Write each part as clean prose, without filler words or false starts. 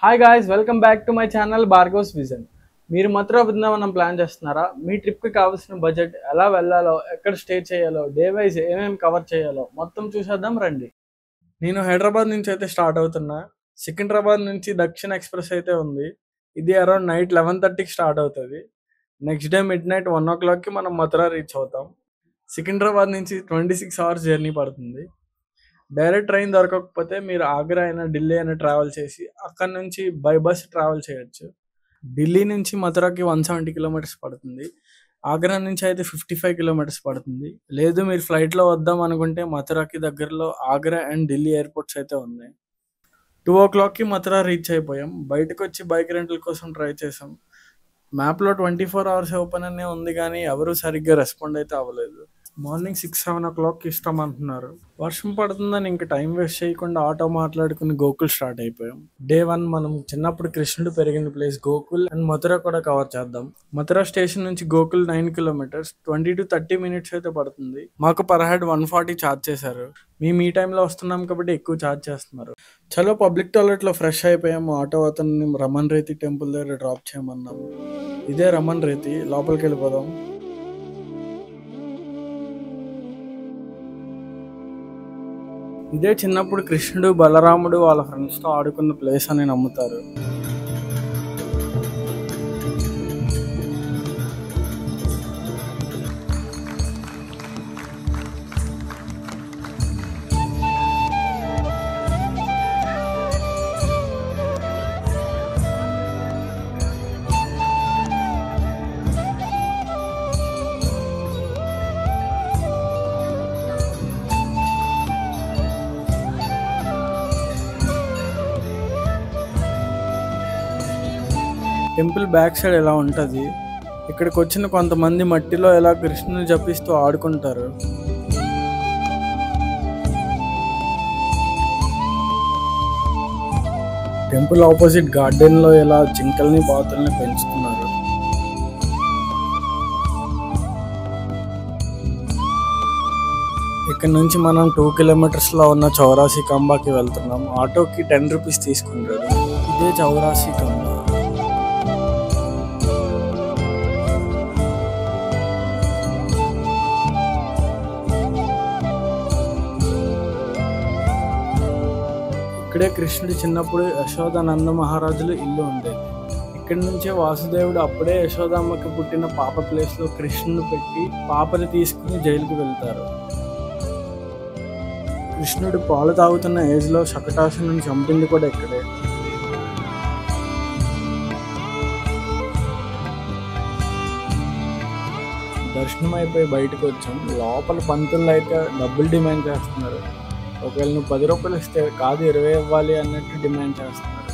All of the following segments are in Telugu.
Hi guys, welcome back to my channel Bhargav's vision. మీరు మథురా బృందావనం ప్లాన్ చేస్తున్నారా? మీ ట్రిప్కి కావాల్సిన బడ్జెట్, ఎలా వెళ్ళాలో, ఎక్కడ స్టే చేయాలో, డే వైజ్ ఏమేమి కవర్ చేయాలో మొత్తం చూసేద్దాం రండి. నేను హైదరాబాద్ నుంచి అయితే స్టార్ట్ అవుతున్నా. సికింద్రాబాద్ నుంచి దక్షిణ ఎక్స్ప్రెస్ అయితే ఉంది. ఇది అరౌండ్ నైట్ 11:30కి స్టార్ట్ అవుతుంది. నెక్స్ట్ డే మిడ్ నైట్ 1 o'clockకి మనం మథురా రీచ్ అవుతాం. సికింద్రాబాద్ నుంచి 26 hours జర్నీ పడుతుంది. డైరెక్ట్ ట్రైన్ దొరకకపోతే మీరు ఆగ్రా అయినా ఢిల్లీ అయినా ట్రావెల్ చేసి అక్కడ నుంచి బై బస్ ట్రావెల్ చేయొచ్చు. ఢిల్లీ నుంచి మథురాకి 170 kilometers పడుతుంది. ఆగ్రా నుంచి అయితే 55 kilometers పడుతుంది. లేదు మీరు ఫ్లైట్లో వద్దాం అనుకుంటే మథురాకి దగ్గరలో ఆగ్రా అండ్ ఢిల్లీ ఎయిర్పోర్ట్స్ అయితే ఉన్నాయి. 2 o'clockకి మథురా రీచ్ అయిపోయాం. బయటకు వచ్చి బైక్ రెంటల్ కోసం ట్రై చేసాం. మ్యాప్లో 24 hours ఓపెన్ అనే ఉంది, కానీ ఎవరు సరిగ్గా రెస్పాండ్ అయితే అవ్వలేదు. మార్నింగ్ 6-7 o'clockకి ఇష్టం అంటున్నారు. వర్షం పడుతుందని ఇంకా టైం వేస్ట్ చేయకుండా ఆటో మాట్లాడుకుని గోకుల్ స్టార్ట్ అయిపోయాం. Day 1 మనం చిన్నప్పుడు కృష్ణుడు పెరిగిన ప్లేస్ గోకుల్ అండ్ మథురా కూడా కవర్ చేద్దాం. మథురా స్టేషన్ నుంచి గోకుల్ 9 kilometers, 20 to 30 minutes అయితే పడుతుంది. మాకు పర్ హెడ్ 140 ఛార్జ్ చేశారు. మీ టైంలో వస్తున్నాం కాబట్టి ఎక్కువ ఛార్జ్ చేస్తున్నారు. చలో పబ్లిక్ టాయిలెట్లో ఫ్రెష్ అయిపోయాము. ఆటో అతన్ని రమన్ రేతి టెంపుల్ దగ్గర డ్రాప్ చేయమన్నాము. ఇదే రమన్ రేతి, లోపలికి వెళ్ళిపోదాం. ఇదే చిన్నప్పుడు కృష్ణుడు బలరాముడు వాళ్ళ ఫ్రెండ్స్తో ఆడుకున్న ప్లేస్ అని నమ్ముతారు. టెంపుల్ బ్యాక్ సైడ్ ఎలా ఉంటుంది. ఇక్కడికి వచ్చిన కొంతమంది మట్టిలో ఎలా కృష్ణుని జపిస్తూ ఆడుకుంటారు. టెంపుల్ ఆపోజిట్ గార్డెన్లో ఎలా జింకల్ని బాతుల్ని పెంచుతున్నారు. ఇక్కడ నుంచి మనం 2 kilometersలో ఉన్న చౌరాసి కంబాకి వెళ్తున్నాం. ఆటోకి 10 rupees తీసుకుంటారు. ఇదే చౌరాసి కంబా. ఇక్కడే కృష్ణుడు చిన్నప్పుడు యశోద నంద మహారాజులు ఇల్లు ఉండేది. ఇక్కడి నుంచే వాసుదేవుడు అప్పుడే యశోదమ్మకి పుట్టిన పాప ప్లేస్లో కృష్ణుని పెట్టి పాపని తీసుకుని జైలుకి వెళ్తారు. కృష్ణుడు పాలు తాగుతున్న ఏజ్లో శకటాసురుని చంపింది కూడా ఇక్కడే. దర్శనం అయిపోయి బయటకు వచ్చాం. లోపల పంతులు అయితే డబ్బులు డిమాండ్ చేస్తున్నారు. ఒకవేళ నువ్వు 10 రూపాయలు ఇస్తే కాదు 20 ఇవ్వాలి అన్నట్టు డిమాండ్ చేస్తున్నారు.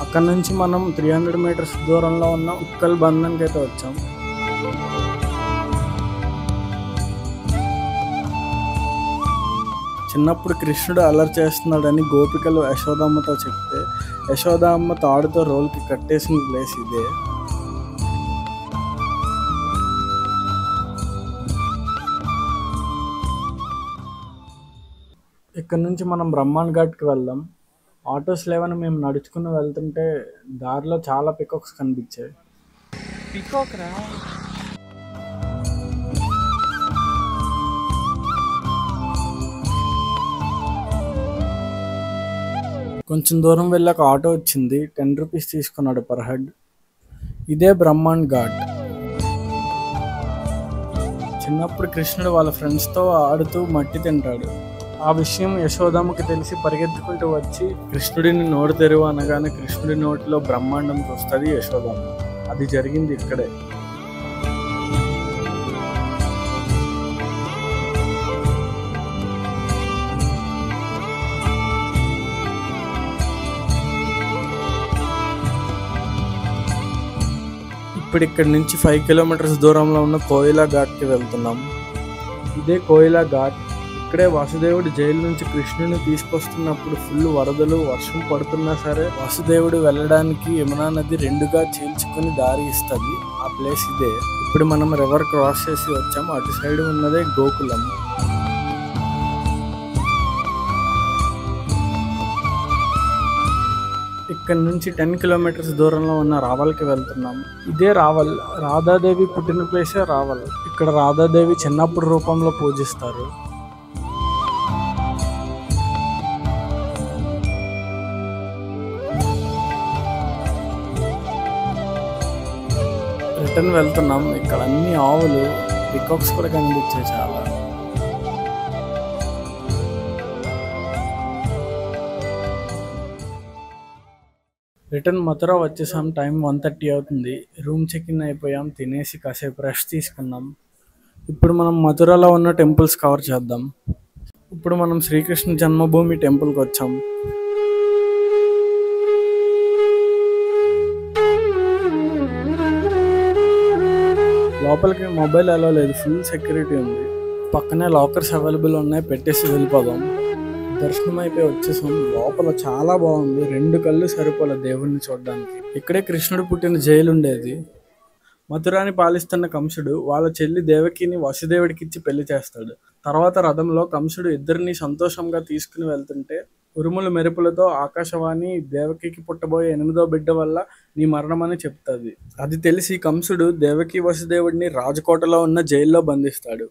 అక్కడ నుంచి మనం 300 meters దూరంలో ఉన్న ఉక్కల్ బంధన్కి అయితే వచ్చాం. చిన్నప్పుడు కృష్ణుడు అల్లరి చేస్తున్నాడని గోపికలు యశోదమ్మతో చెప్తే యశోదమ్మ తాడుతో రోల్కి కట్టేసిన ప్లేస్ ఇదే. ఇక్కడ నుంచి మనం బ్రహ్మాండ్ ఘాట్కి వెళ్దాం. ఆటోస్ లేవని మేము నడుచుకుని వెళ్తుంటే దారిలో చాలా పికాక్స్ కనిపించాయి. కొంచెం దూరం వెళ్ళాక ఆటో వచ్చింది. 10 rupees తీసుకున్నాడు పర్ హెడ్. ఇదే బ్రహ్మాండ్ ఘాట్. చిన్నప్పుడు కృష్ణుడు వాళ్ళ ఫ్రెండ్స్తో ఆడుతూ మట్టి తింటాడు. ఆ విషయం యశోదమ్మకి తెలిసి పరిగెత్తుకుంటూ వచ్చి కృష్ణుడిని నోరు తెరువు అనగానే కృష్ణుడి నోటిలో బ్రహ్మాండం వస్తుంది యశోదమ్మ. అది జరిగింది ఇక్కడే. ఇప్పుడు ఇక్కడి నుంచి 5 kilometers దూరంలో ఉన్న కోయిలా ఘాట్కి వెళ్తున్నాం. ఇదే కోయిలా ఘాట్. ఇక్కడే వాసుదేవుడు జైలు నుంచి కృష్ణుని తీసుకొస్తున్నప్పుడు ఫుల్ వరదలు, వర్షం పడుతున్నా సరే వాసుదేవుడు వెళ్ళడానికి యమునా నది 2గా చీల్చుకుని దారి ఇస్తుంది. ఆ ప్లేస్ ఇదే. ఇప్పుడు మనం రివర్ క్రాస్ చేసి వచ్చాము. అటు సైడ్ ఉన్నదే గోకులం. ఇక్కడ నుంచి 10 కిలోమీటర్స్ దూరంలో ఉన్న రావల్కి వెళ్తున్నాం. ఇదే రావల్, రాధాదేవి పుట్టిన ప్లేసే రావల్. ఇక్కడ రాధాదేవి చిన్నప్పుడు రూపంలో పూజిస్తారు. రిటర్న్ వెళ్తున్నాం. ఇక్కడ అన్ని ఆవులు, పికాక్స్ కూడా కనిపించాయి చాలా. రిటర్న్ మథుర వచ్చేసాం. టైం 1:30 అవుతుంది. రూమ్ చెక్ ఇన్ అయిపోయాం. తినేసి కాసేపు రెస్ట్ తీసుకున్నాం. ఇప్పుడు మనం మథురలో ఉన్న టెంపుల్స్ కవర్ చేద్దాం. ఇప్పుడు మనం శ్రీకృష్ణ జన్మభూమి టెంపుల్కి వచ్చాం. లోపలికి మొబైల్ అలో లేదు, ఫుల్ సెక్యూరిటీ ఉంది. పక్కనే లాకర్స్ అవైలబుల్ ఉన్నాయి, పెట్టేసి వెళ్ళిపోదాం. దర్శనం అయిపోయి వచ్చేసాం. లోపల చాలా బాగుంది. 2 కళ్ళు సరిపోలే దేవుణ్ణి చూడడానికి. ఇక్కడే కృష్ణుడు పుట్టిన జైలు ఉండేది. మథురాని పాలిస్తున్న కంసుడు వాళ్ళ చెల్లి దేవకిని వసుదేవుడికి ఇచ్చి పెళ్లి చేస్తాడు. తర్వాత రథంలో కంసుడు ఇద్దరిని సంతోషంగా తీసుకుని వెళ్తుంటే ఉరుములు మెరుపులతో ఆకాశవాణి దేవకికి పుట్టబోయే 8వ బిడ్డ వల్ల నీ మరణమని చెప్తుంది. అది తెలిసి కంసుడు దేవకి వసుదేవుడిని రాజకోటలో ఉన్న జైల్లో బంధిస్తాడు.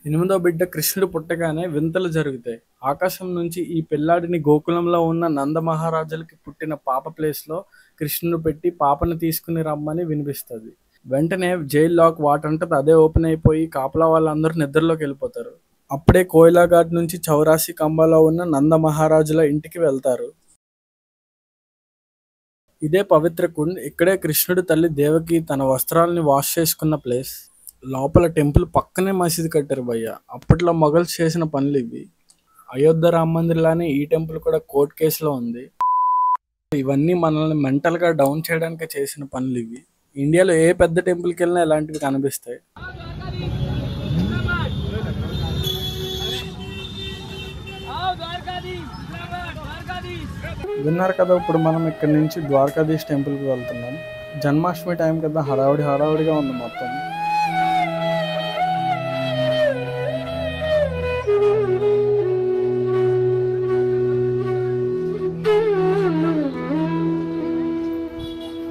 8వ బిడ్డ కృష్ణుడు పుట్టగానే వింతలు జరుగుతాయి. ఆకాశం నుంచి ఈ పిల్లాడిని గోకులంలో ఉన్న నంద మహారాజులకి పుట్టిన పాప ప్లేస్లో కృష్ణుడు పెట్టి పాపను తీసుకుని రమ్మని వినిపిస్తుంది. వెంటనే జైల్ లాక్ వాటంటది అదే ఓపెన్ అయిపోయి కాపలా వాళ్ళందరూ నిద్రలోకి వెళ్ళిపోతారు. అప్పుడే కోయిలాఘాట్ నుంచి చౌరాసి కంబాలో ఉన్న నంద మహారాజుల ఇంటికి వెళ్తారు. ఇదే పవిత్ర కుండ్. ఇక్కడే కృష్ణుడు తల్లి దేవకి తన వస్త్రాలని వాష్ చేసుకున్న ప్లేస్. లోపల టెంపుల్ పక్కనే మసీదు కట్టారు భయ్య. అప్పట్లో మొఘల్స్ చేసిన పనులు ఇవి. అయోధ్య రామ మందిర్ లానే ఈ టెంపుల్ కూడా కోర్ట్ కేసులో ఉంది. ఇవన్నీ మనల్ని మెంటల్గా డౌన్ చేయడానికి చేసిన పనులు ఇవి. ఇండియాలో ఏ పెద్ద టెంపుల్కి వెళ్ళినా ఇలాంటివి కనిపిస్తాయి. విన్నారు కదా, ఇప్పుడు మనం ఇక్కడ నుంచి ద్వారకాధీష్ టెంపుల్కి వెళ్తున్నాం. జన్మాష్టమి టైం కదా, హడావుడిగా ఉంది మొత్తం.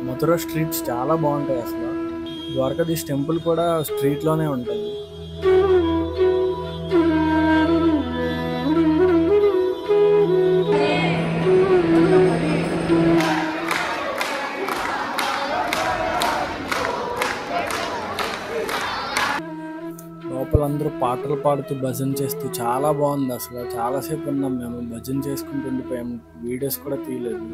మథుర స్ట్రీట్స్ చాలా బాగుంటాయి అసలు. ద్వారకాధీష్ టెంపుల్ కూడా స్ట్రీట్లోనే ఉంటుంది. లోపలందరూ పాటలు పాడుతూ భజన చేస్తూ చాలా బాగుంది అసలు. చాలాసేపు ఉన్నాం మేము, భజన చేసుకుంటూ ఉండిపోయాం. వీడియోస్ కూడా తీయలేదు.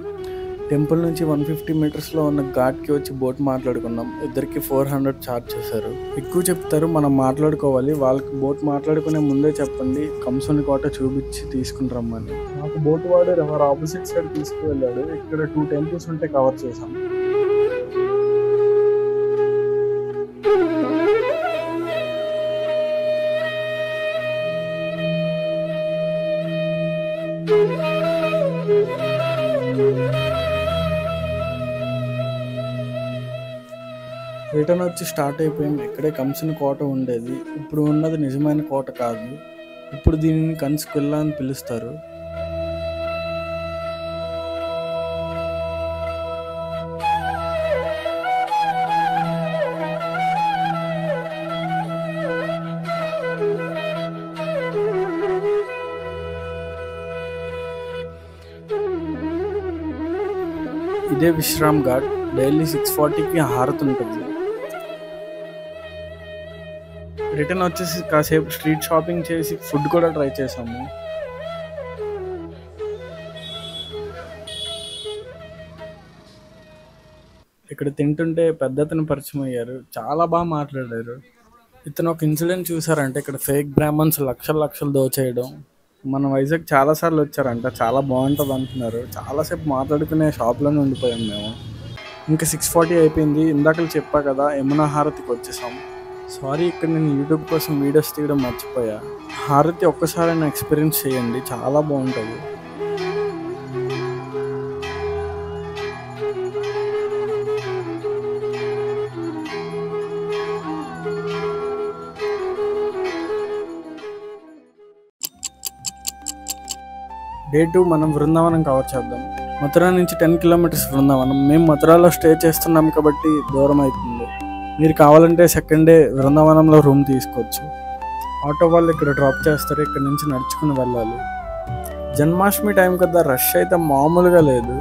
టెంపుల్ నుంచి 150 మీటర్స్లో ఉన్న ఘాట్కి వచ్చి బోట్ మాట్లాడుకున్నాం. ఇద్దరికి 400 ఛార్జ్ చేశారు. ఎక్కువ చెప్తారు, మనం మాట్లాడుకోవాలి. వాళ్ళకి బోట్ మాట్లాడుకునే ముందే చెప్పండి కంసుని కోట చూపించి తీసుకుని రమ్మని. నాకు బోట్ వాడు ఎవరు ఆపోజిట్ సైడ్ తీసుకువెళ్ళాడు. ఇక్కడ 2 టెంపుల్స్ ఉంటే కవర్ చేశాం. రిటర్న్ వచ్చి స్టార్ట్ అయిపోయాం. ఇక్కడే కంసుని కోట ఉండేది. ఇప్పుడు ఉన్నది నిజమైన కోట కాదు. ఇప్పుడు దీనిని కంసుకిల్లా అని పిలుస్తారు. ఇదే విశ్రామ్ ఘాట్. డైలీ 6:40కి హారతి ఉంటుంది. రిటర్న్ వచ్చేసి కాసేపు స్ట్రీట్ షాపింగ్ చేసి ఫుడ్ కూడా ట్రై చేసాము. ఇక్కడ తింటుంటే పెద్దతను పరిచయం అయ్యారు. చాలా బాగా మాట్లాడారు. ఇతను ఒక ఇన్సిడెంట్ చూసారంటే ఇక్కడ ఫేక్ బ్రాహ్మణ్స్ లక్షలు దోచేయడం. మన వైజాగ్ చాలాసార్లు వచ్చారంట. చాలా బాగుంటుంది అంటున్నారు. చాలాసేపు మాట్లాడుకునే షాప్లోనే ఉండిపోయాం మేము. ఇంకా 6:40 అయిపోయింది. ఇందాక చెప్పా కదా, యమునా హారతికి వచ్చేసాం. సారీ, ఇక్కడ నేను యూట్యూబ్ కోసం వీడియోస్ తీయడం మర్చిపోయా. హారతి ఒక్కసారైనా ఎక్స్పీరియన్స్ చేయండి, చాలా బాగుంటుంది. డే 2 మనం బృందావనం కవర్ చేద్దాం. మథుర నుంచి 10 కిలోమీటర్స్ బృందావనం. మేము మథురాలో స్టే చేస్తున్నాం కాబట్టి దూరం అవుతుంది. మీరు కావాలంటే సెకండ్ డే బృందావనంలో రూమ్ తీసుకోవచ్చు. ఆటో వాళ్ళు ఇక్కడ డ్రాప్ చేస్తారు. ఇక్కడ నుంచి నడుచుకుని వెళ్ళాలి. జన్మాష్టమి టైం కదా, రష్ అయితే మామూలుగా లేదు.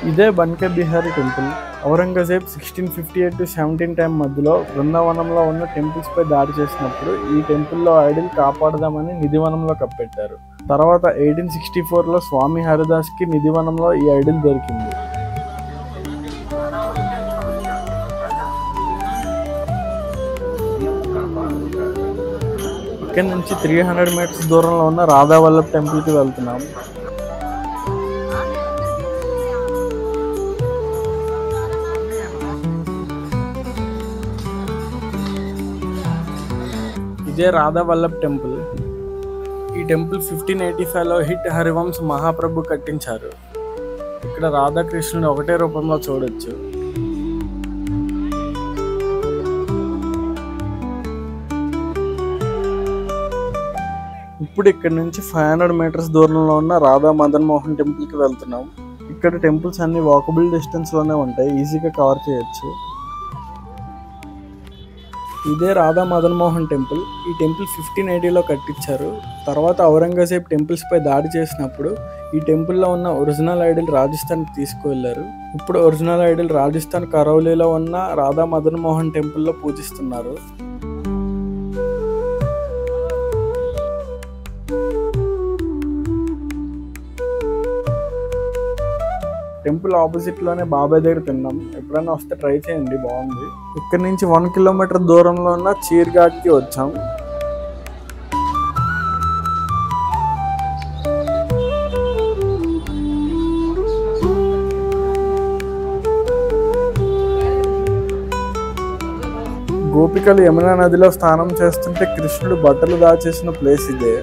ఇదే బన్కే బిహారీ టెంపుల్. ఔరంగజేబ్ 1658 to 17 మధ్యలో బృందావనంలో ఉన్న టెంపుల్స్ పై దాడి చేసినప్పుడు ఈ టెంపుల్లో ఐడిల్ కాపాడదామని నిధివనంలో కప్పెట్టారు. తర్వాత 1864లో స్వామి హరిదాస్ కి నిధివనంలో ఈ ఐడిల్ దొరికింది. ఇక్కడ నుంచి 300 మీటర్స్ దూరంలో ఉన్న రాధా వల్లభ్ టెంపుల్ కి వెళ్తున్నాం. ఇదే రాధా వల్లభ్ టెంపుల్. ఈ టెంపుల్ 1585లో హిట్ హరివంశ్ మహాప్రభు కట్టించారు. ఇక్కడ రాధాకృష్ణుని ఒకటే రూపంలో చూడొచ్చు. ఇప్పుడు ఇక్కడ నుంచి 500 మీటర్స్ దూరంలో ఉన్న రాధా మదన్ మోహన్ టెంపుల్కి వెళ్తున్నాం. ఇక్కడ టెంపుల్స్ అన్ని వాకబుల్ డిస్టెన్స్లోనే ఉంటాయి, ఈజీగా కవర్ చేయొచ్చు. ఇదే రాధా మదన్ మోహన్ టెంపుల్. ఈ టెంపుల్ 1580లో కట్టించారు. తర్వాత ఔరంగజేబ్ టెంపుల్స్ పై దాడి చేసినప్పుడు ఈ టెంపుల్లో ఉన్న ఒరిజినల్ ఐడిల్ రాజస్థాన్కి తీసుకువెళ్లారు. ఇప్పుడు ఒరిజినల్ ఐడిల్ రాజస్థాన్ కరౌలీలో ఉన్న రాధా మదన్ మోహన్ టెంపుల్లో పూజిస్తున్నారు. టెంపుల్ ఆపోజిట్ లోనే బాబాయ్ దగ్గర తిన్నాం. ఎప్పుడైనా వస్తే ట్రై చేయండి, బాగుంది. ఇక్కడ నుంచి 1 కిలోమీటర్ దూరంలో ఉన్న చీర్ ఘాట్ కి వచ్చాం. గోపికలు యమునా నదిలో స్నానం చేస్తుంటే కృష్ణుడు బట్టలు దాచేసిన ప్లేస్ ఇదే.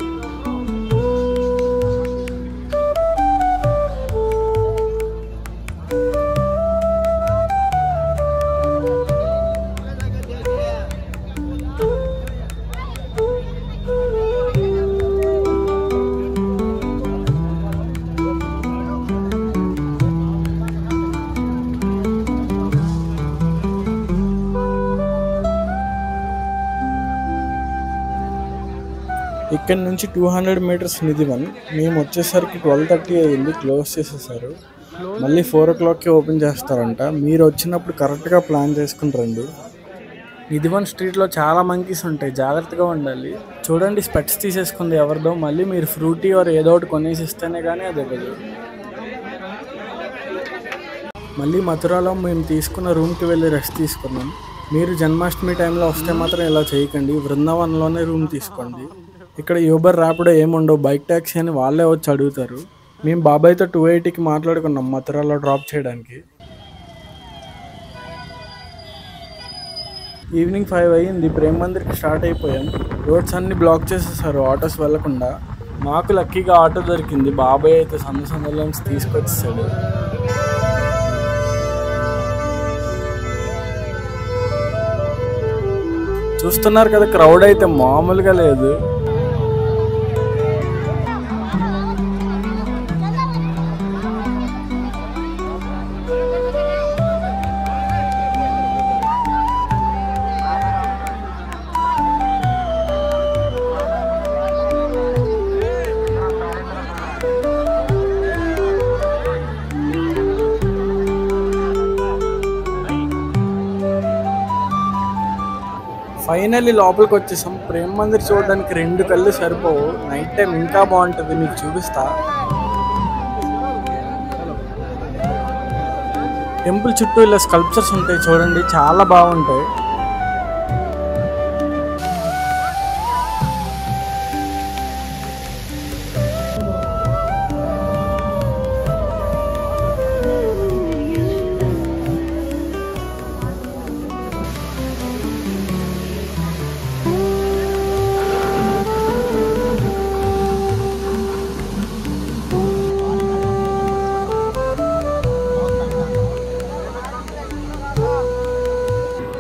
ఇక్కడ నుంచి 200 మీటర్స్ నిధివన్. మేము వచ్చేసరికి 12:30 అయ్యింది, క్లోజ్ చేసేసారు. మళ్ళీ 4 o'clockకి ఓపెన్ చేస్తారంట. మీరు వచ్చినప్పుడు కరెక్ట్గా ప్లాన్ చేసుకుని రండి. నిధివన్ స్ట్రీట్లో చాలా మంకీస్ ఉంటాయి, జాగ్రత్తగా ఉండాలి. చూడండి, స్పెట్స్ తీసేసుకుంది ఎవరిదో. మళ్ళీ మీరు ఫ్రూటీ ఆర్ ఏదో ఒకటి కొనేసి ఇస్తేనే కానీ అది ఇవ్వదు. మళ్ళీ మథురాలో మేము తీసుకున్న రూమ్కి వెళ్ళి రెస్ట్ తీసుకున్నాం. మీరు జన్మాష్టమి టైంలో వస్తే మాత్రం ఇలా చేయకండి, బృందావనంలోనే రూమ్ తీసుకోండి. ఇక్కడ యూబర్ ర్యాపిడో ఏముండవు, బైక్ ట్యాక్సీ అని వాళ్ళే వచ్చి అడుగుతారు. మేము బాబాయ్తో 280కి మాట్లాడుకున్నాం మథురాలో డ్రాప్ చేయడానికి. ఈవినింగ్ 5 అయ్యింది. ప్రేమ్ మందిర్కి స్టార్ట్ అయిపోయాం. రోడ్స్ అన్ని బ్లాక్ చేసేసారు ఆటోస్ వెళ్లకుండా. మాకు లక్కీగా ఆటో దొరికింది. బాబాయ్ అయితే సందులో నుంచి తీసుకొచ్చేసాడు. చూస్తున్నారు కదా, క్రౌడ్ అయితే మామూలుగా లేదు. ఫైనల్లీ లోపలికి వచ్చేసాం. ప్రేమ్ మందిర్ చూడడానికి 2 కళ్ళు సరిపోవు. నైట్ టైం ఇంకా బాగుంటుంది, మీకు చూపిస్తా. టెంపుల్ చుట్టూ ఇలా స్కల్ప్చర్స్ ఉంటాయి చూడండి, చాలా బాగుంటాయి.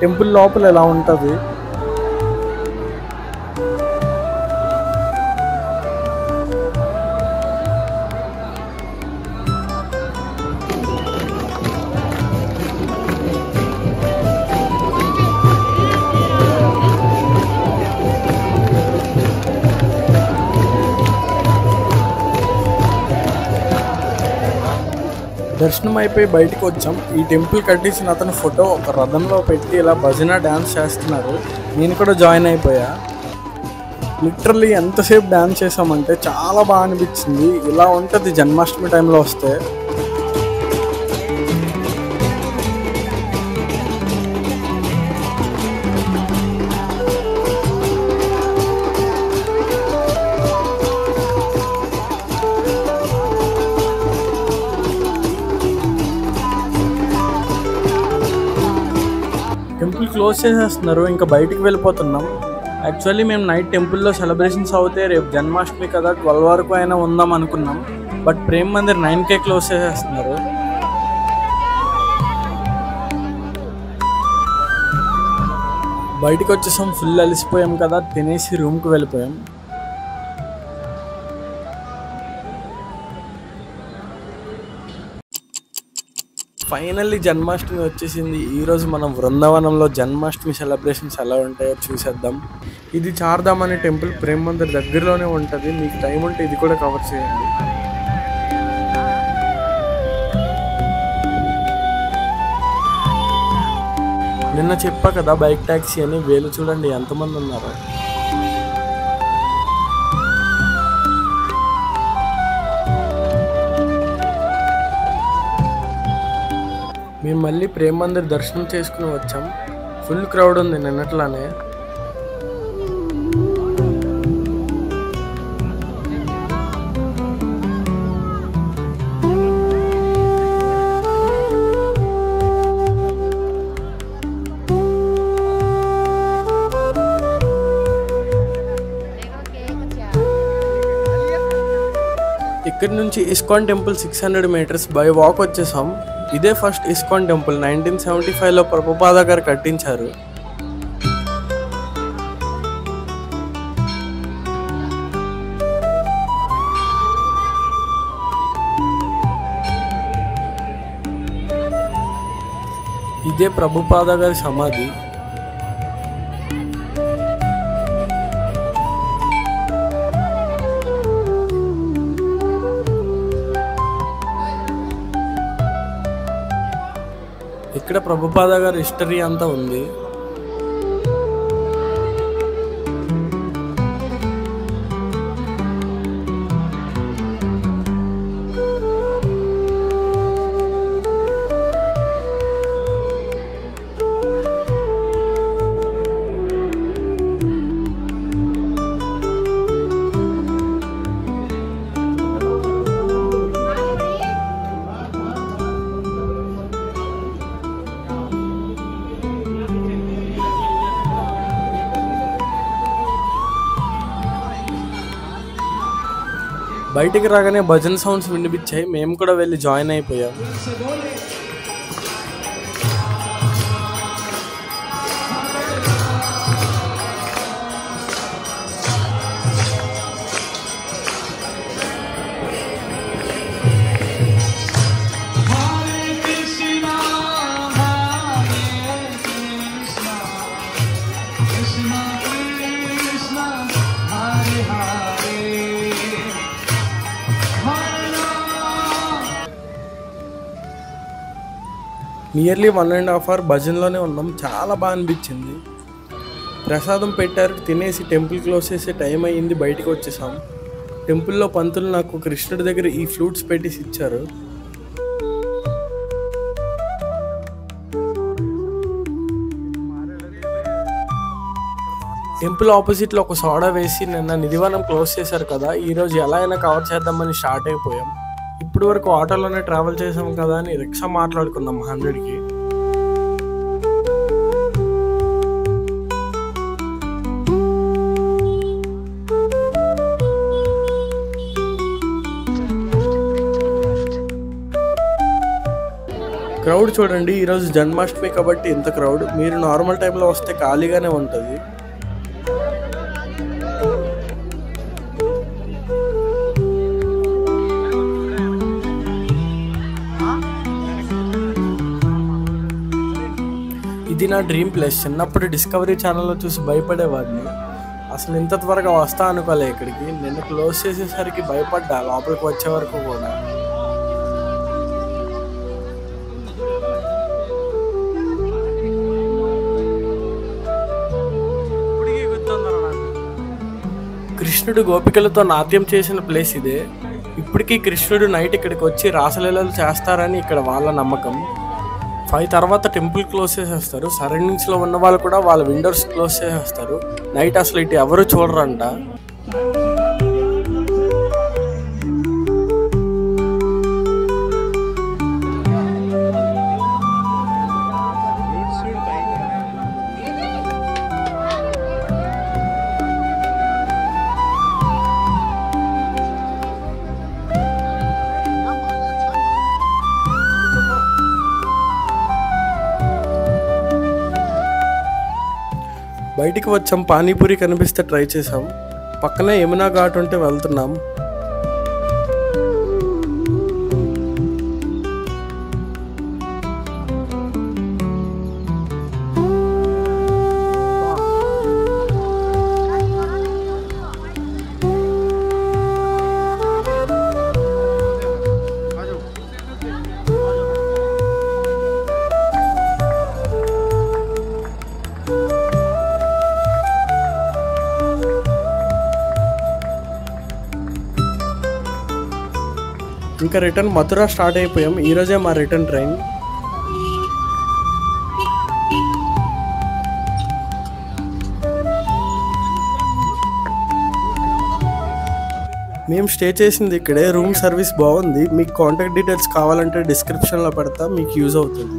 టెంపుల్ లోపల ఎలా ఉంటుంది. దర్శనం అయిపోయి బయటకు వచ్చాం. ఈ టెంపుల్ కట్టించిన అతను ఫోటో ఒక రథంలో పెట్టి ఇలా భజన డ్యాన్స్ చేస్తున్నారు. నేను కూడా జాయిన్ అయిపోయా. లిటరల్లీ ఎంతసేపు డ్యాన్స్ చేసామంటే చాలా బాగా అనిపించింది. ఇలా ఉంటుంది జన్మాష్టమి టైంలో వస్తే. టెంపుల్ క్లోజ్ చేసేస్తున్నారు, ఇంకా బయటికి వెళ్ళిపోతున్నాం. యాక్చువల్లీ మేము నైట్ టెంపుల్లో సెలబ్రేషన్స్ అవుతే రేపు జన్మాష్టమి కదా 12 వరకు అయినా ఉందాం అనుకున్నాం. బట్ ప్రేమ్ మందిర్ 9కే క్లోజ్ చేసేస్తున్నారు. బయటికి వచ్చేసాం, ఫుల్ అలిసిపోయాం కదా, తినేసి రూమ్కి వెళ్ళిపోయాం. ఫైనల్లీ జన్మాష్టమి వచ్చేసింది. ఈరోజు మనం బృందావనంలో జన్మాష్టమి సెలబ్రేషన్స్ ఎలా ఉంటాయో చూసేద్దాం. ఇది చార్ధామ్ అనే టెంపుల్ ప్రేమ్ మందిర్ దగ్గరలోనే ఉంటుంది. మీకు టైం ఉంటే ఇది కూడా కవర్ చేయండి. నిన్న చెప్పా కదా బైక్ ట్యాక్సీ అని, వేలు చూడండి ఎంతమంది ఉన్నారు. మేము మళ్ళీ ప్రేమ్ మందిర్ దర్శనం చేసుకుని వచ్చాం. ఫుల్ క్రౌడ్ ఉంది నిన్నట్లానే. ఇక్కడ నుంచి ISKCON temple 600 meters by walk వచ్చేసాం. ఇదే ఫస్ట్ ఇస్కాన్ టెంపుల్ 1975లో ప్రభుపాద గారు కట్టించారు. ఇదే ప్రభుపాద గారి సమాధి. ఇక్కడ ప్రభుపాద గారి హిస్టరీ అంతా ఉంది. బయటికి రాగానే భజన్ సౌండ్స్ వినిపించాయి. మేము కూడా వెళ్ళి జాయిన్ అయిపోయాం. నియర్లీ 1.5 hour భజన్లోనే ఉన్నాం. చాలా బాగా అనిపించింది. ప్రసాదం పెట్టారు, తినేసి టెంపుల్ క్లోజ్ చేసే టైం అయ్యింది, బయటికి వచ్చేసాం. టెంపుల్లో పంతులు నాకు కృష్ణుడి దగ్గర ఈ ఫ్లూట్స్ పెట్టేసి ఇచ్చారు. టెంపుల్ ఆపోజిట్లో ఒక సోడా వేసి నిన్న నిధివనం క్లోజ్ చేశారు కదా, ఈరోజు ఎలా అయినా కవర్ చేద్దామని స్టార్ట్ అయిపోయాం. ఇప్పటి వరకు ఆటోలోనే ట్రావెల్ చేసాం కదా అని రిక్షా మాట్లాడుకున్నాం 100కి. క్రౌడ్ చూడండి, ఈరోజు జన్మాష్టమి కాబట్టి ఇంత క్రౌడ్. మీరు నార్మల్ టైంలో వస్తే ఖాళీగానే ఉంటుంది. ఇది నా డ్రీమ్ ప్లేస్. చిన్నప్పుడు డిస్కవరీ ఛానల్లో చూసి భయపడేవాడిని. అసలు ఇంత త్వరగా వస్తా అనుకోలే ఇక్కడికి. నిన్న క్లోజ్ చేసేసరికి భయపడ్డా లోపలికి వచ్చే వరకు కూడా. కృష్ణుడు గోపికలతో నాట్యం చేసిన ప్లేస్ ఇదే. ఇప్పటికీ కృష్ణుడు నైట్ ఇక్కడికి వచ్చి రాసలీలలు చేస్తారని ఇక్కడ వాళ్ళ నమ్మకం. 5 తర్వాత టెంపుల్ క్లోజ్ చేసేస్తారు. సరౌండింగ్స్లో ఉన్న వాళ్ళు కూడా వాళ్ళ విండోస్ క్లోజ్ చేసేస్తారు. నైట్ అసలు ఇటు ఎవరు చూడరంట. బయటికి వచ్చాం, పానీపూరి కనిపిస్తే ట్రై చేసాం. పక్కనే యమునా ఘాట్ ఉంటే వెళ్తున్నాం. ఇంకా రిటర్న్ మథుర స్టార్ట్ అయిపోయాం. ఈరోజే మా రిటర్న్ ట్రైన్. మేము స్టే చేసింది ఇక్కడే. రూమ్ సర్వీస్ బాగుంది. మీకు కాంటాక్ట్ డీటెయిల్స్ కావాలంటే డిస్క్రిప్షన్లో పెడతా, మీకు యూజ్ అవుతుంది.